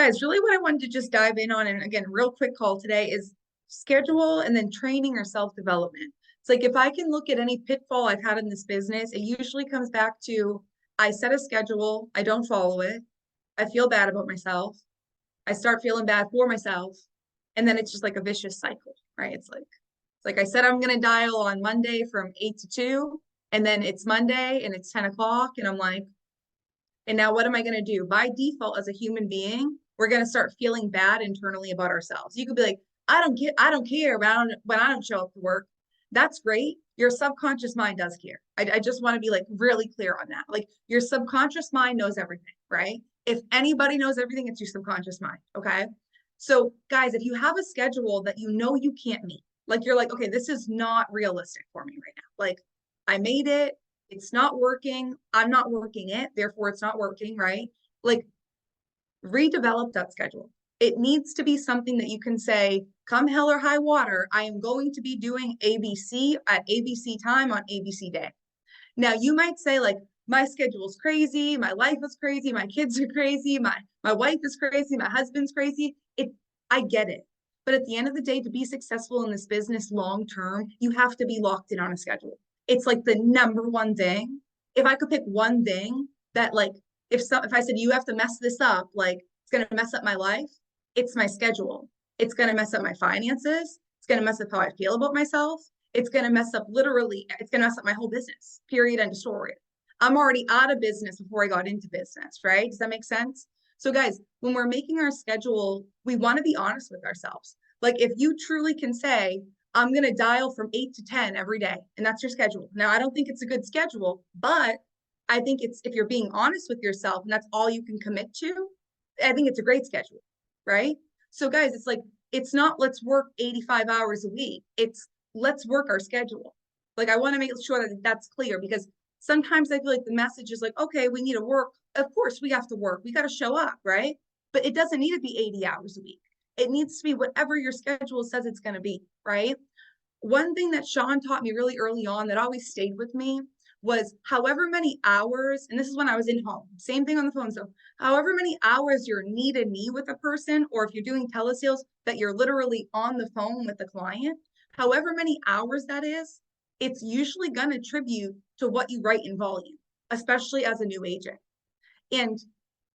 guys, really what I wanted to just dive in on, and again, real quick call today is schedule and then training or self-development. It's like if I can look at any pitfall I've had in this business, it usually comes back to I set a schedule, I don't follow it, I feel bad about myself, I start feeling bad for myself, and then it's just like a vicious cycle, right? It's like I said I'm gonna dial on Monday from 8 to 2, and then it's Monday and it's 10 o'clock, and I'm like, and now what am I going to do? By default, as a human being, we're going to start feeling bad internally about ourselves. You could be like, I don't care when I don't show up to work. That's great. Your subconscious mind does care. I just want to be like really clear on that. Like your subconscious mind knows everything, right? If anybody knows everything, it's your subconscious mind. Okay. So guys, if you have a schedule that you know you can't meet, like you're like, okay, this is not realistic for me right now. Like I made it, it's not working, I'm not working it, therefore it's not working, right? Like redevelop that schedule. It needs to be something that you can say, come hell or high water, I am going to be doing ABC at ABC time on ABC day. Now you might say like, my schedule's crazy, my life is crazy, my kids are crazy, my wife is crazy, my husband's crazy. I get it. But at the end of the day, to be successful in this business long term, you have to be locked in on a schedule. It's like the number one thing. If I could pick one thing that like if I said you have to mess this up, like it's gonna mess up my life, it's my schedule. It's gonna mess up my finances. It's gonna mess up how I feel about myself. It's gonna mess up literally, it's gonna mess up my whole business, period, end of story. I'm already out of business before I got into business, right? Does that make sense? So guys, when we're making our schedule, we want to be honest with ourselves. Like if you truly can say, I'm going to dial from 8 to 10 every day, and that's your schedule. Now, I don't think it's a good schedule, but I think it's if you're being honest with yourself and that's all you can commit to, I think it's a great schedule, right? So guys, it's like it's not let's work 85 hours a week. It's let's work our schedule. Like I want to make sure that that's clear because sometimes I feel like the message is like, okay, we need to work. Of course, we have to work. We got to show up, right? But it doesn't need to be 80 hours a week. It needs to be whatever your schedule says it's going to be, right? One thing that Sean taught me really early on that always stayed with me was however many hours, and this is when I was in home, same thing on the phone. So however many hours you're knee to knee with a person, or if you're doing telesales, that you're literally on the phone with the client, however many hours that is, it's usually going to attribute to what you write in volume, especially as a new agent. And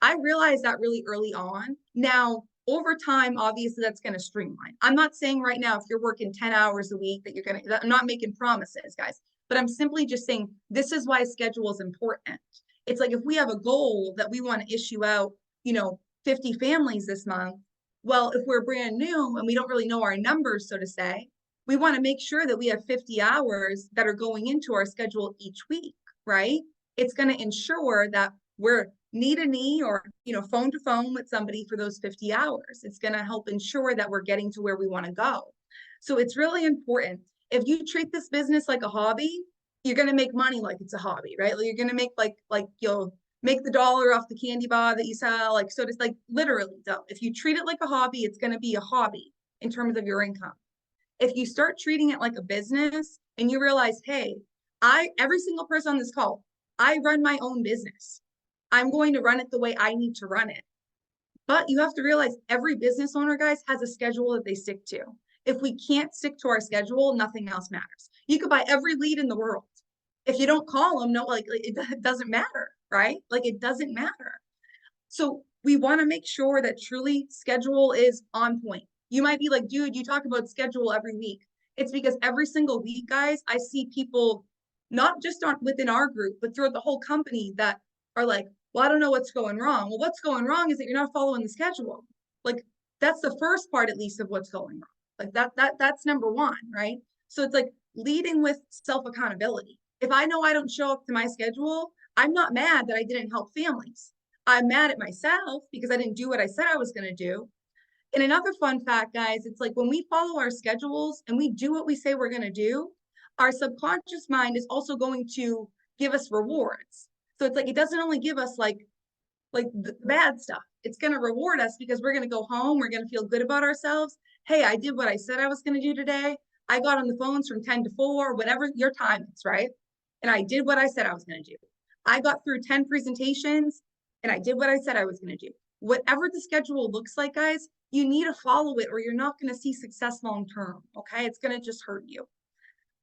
I realized that really early on. Now, over time, obviously, that's going to streamline. I'm not saying right now, if you're working 10 hours a week, that you're going to, I'm not making promises, guys, but I'm simply just saying this is why schedule is important. It's like if we have a goal that we want to issue out, 50 families this month. Well, if we're brand new and we don't really know our numbers, so to say, we want to make sure that we have 50 hours that are going into our schedule each week, right? It's going to ensure that we're knee to knee or phone to phone with somebody for those 50 hours. It's going to help ensure that we're getting to where we want to go. So it's really important. If you treat this business like a hobby, you're going to make money like it's a hobby, right? You're going to make like you'll make the dollar off the candy bar that you sell, like so it's like literally though. If you treat it like a hobby, it's going to be a hobby in terms of your income. If you start treating it like a business and you realize, hey, every single person on this call, I run my own business. I'm going to run it the way I need to run it. But you have to realize every business owner, guys, has a schedule that they stick to. If we can't stick to our schedule, nothing else matters. You could buy every lead in the world. If you don't call them, no, like it doesn't matter, right? Like it doesn't matter. So we want to make sure that truly schedule is on point. You might be like, dude, you talk about schedule every week. It's because every single week, guys, I see people not just within our group, but throughout the whole company that are like, well, I don't know what's going wrong. Well, what's going wrong is that you're not following the schedule. Like that's the first part, at least, of what's going wrong. Like that's number one, right? So it's like leading with self-accountability. If I know I don't show up to my schedule, I'm not mad that I didn't help families. I'm mad at myself because I didn't do what I said I was going to do. And another fun fact, guys, it's like when we follow our schedules and we do what we say we're going to do, our subconscious mind is also going to give us rewards. So it's like, it doesn't only give us like the bad stuff. It's going to reward us because we're going to go home. We're going to feel good about ourselves. Hey, I did what I said I was going to do today. I got on the phones from 10 to 4, whatever your time is, right? And I did what I said I was going to do. I got through 10 presentations and I did what I said I was going to do. whatever the schedule looks like, guys, you need to follow it or you're not going to see success long term. Okay. It's going to just hurt you.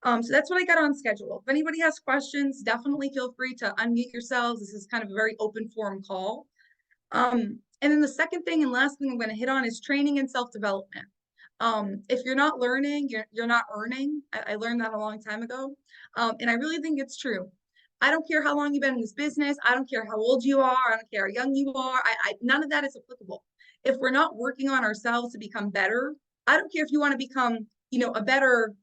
So that's what I got on schedule. If anybody has questions, definitely feel free to unmute yourselves. This is kind of a very open forum call. And then the second thing and last thing I'm going to hit on is training and self-development. If you're not learning, you're not earning. I learned that a long time ago. And I really think it's true. I don't care how long you've been in this business. I don't care how old you are. I don't care how young you are. None of that is applicable. If we're not working on ourselves to become better, I don't care if you want to become, a better,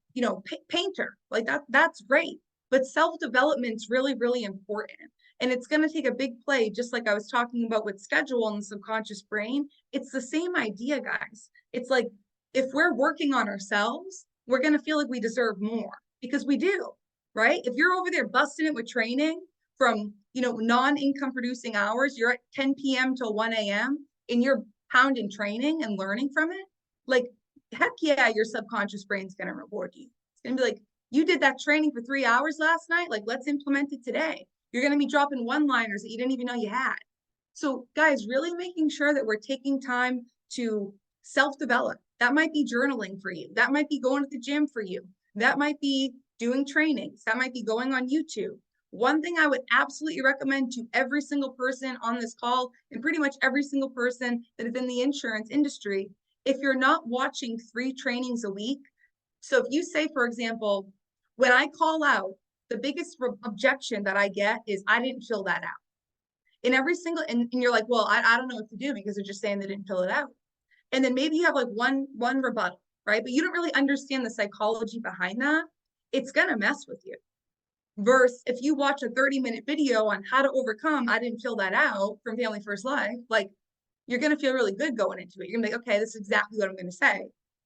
painter. Like that's great. But self-development is really, really important. And it's going to take a big play, just like I was talking about with schedule and the subconscious brain. It's the same idea, guys. It's like, if we're working on ourselves, we're going to feel like we deserve more because we do, right? If you're over there busting it with training from, non-income producing hours, you're at 10 p.m. till 1 a.m. and you're pounding training and learning from it, like, heck yeah, your subconscious brain's going to reward you. It's going to be like, you did that training for 3 hours last night. Like, let's implement it today. You're going to be dropping one-liners that you didn't even know you had. So guys, really making sure that we're taking time to self-develop. That might be journaling for you. That might be going to the gym for you. That might be doing trainings. That might be going on YouTube. One thing I would absolutely recommend to every single person on this call and pretty much every single person that is in the insurance industry, if you're not watching 3 trainings a week, so if you say, for example, when I call out, the biggest objection that I get is I didn't fill that out. In every single, and you're like, well, I don't know what to do because they're just saying they didn't fill it out. And then maybe you have like one rebuttal, right? But you don't really understand the psychology behind that. It's going to mess with you. Versus if you watch a 30-minute video on how to overcome, I didn't fill that out from Family First Life, like you're going to feel really good going into it. You're going to be like, okay, this is exactly what I'm going to say.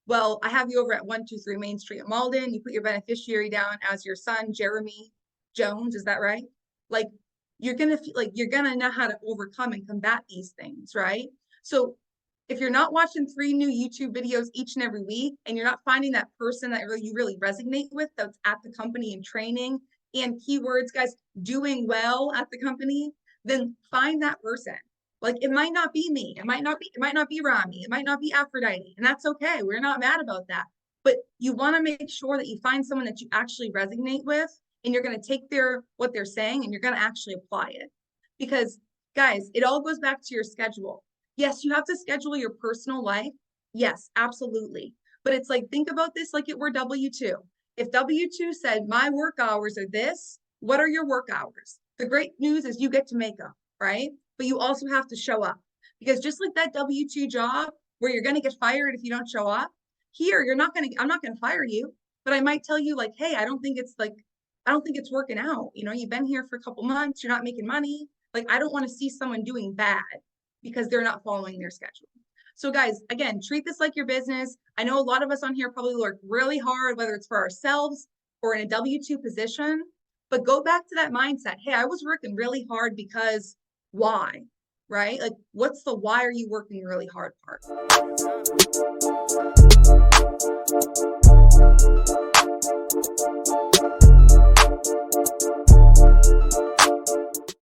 Well, I have you over at 123 Main Street in Malden. You put your beneficiary down as your son, Jeremy Jones. Is that right? Like, you're going to feel like you're going to know how to overcome and combat these things, right? So if you're not watching 3 new YouTube videos each and every week, and you're not finding that person that you really resonate with that's at the company and training and keywords, guys, doing well at the company, then find that person. Like, it might not be me. It might not be Rami. It might not be Aphrodite. And that's okay. We're not mad about that. But you want to make sure that you find someone that you actually resonate with, and you're going to take what they're saying and you're going to actually apply it. Because guys, it all goes back to your schedule. Yes, you have to schedule your personal life. Yes, absolutely. But it's like, think about this like it were W-2. If W-2 said my work hours are this, what are your work hours? The great news is you get to make them, right? But you also have to show up, because just like that W-2 job where you're going to get fired if you don't show up, here, I'm not going to fire you, but I might tell you like, hey, I don't think it's working out. You've been here for a couple months, you're not making money. Like, I don't want to see someone doing bad because they're not following their schedule. So guys, again, treat this like your business. I know a lot of us on here probably work really hard, whether it's for ourselves or in a W-2 position, but go back to that mindset. Hey, I was working really hard because why, right? Like, what's the why are you working really hard part?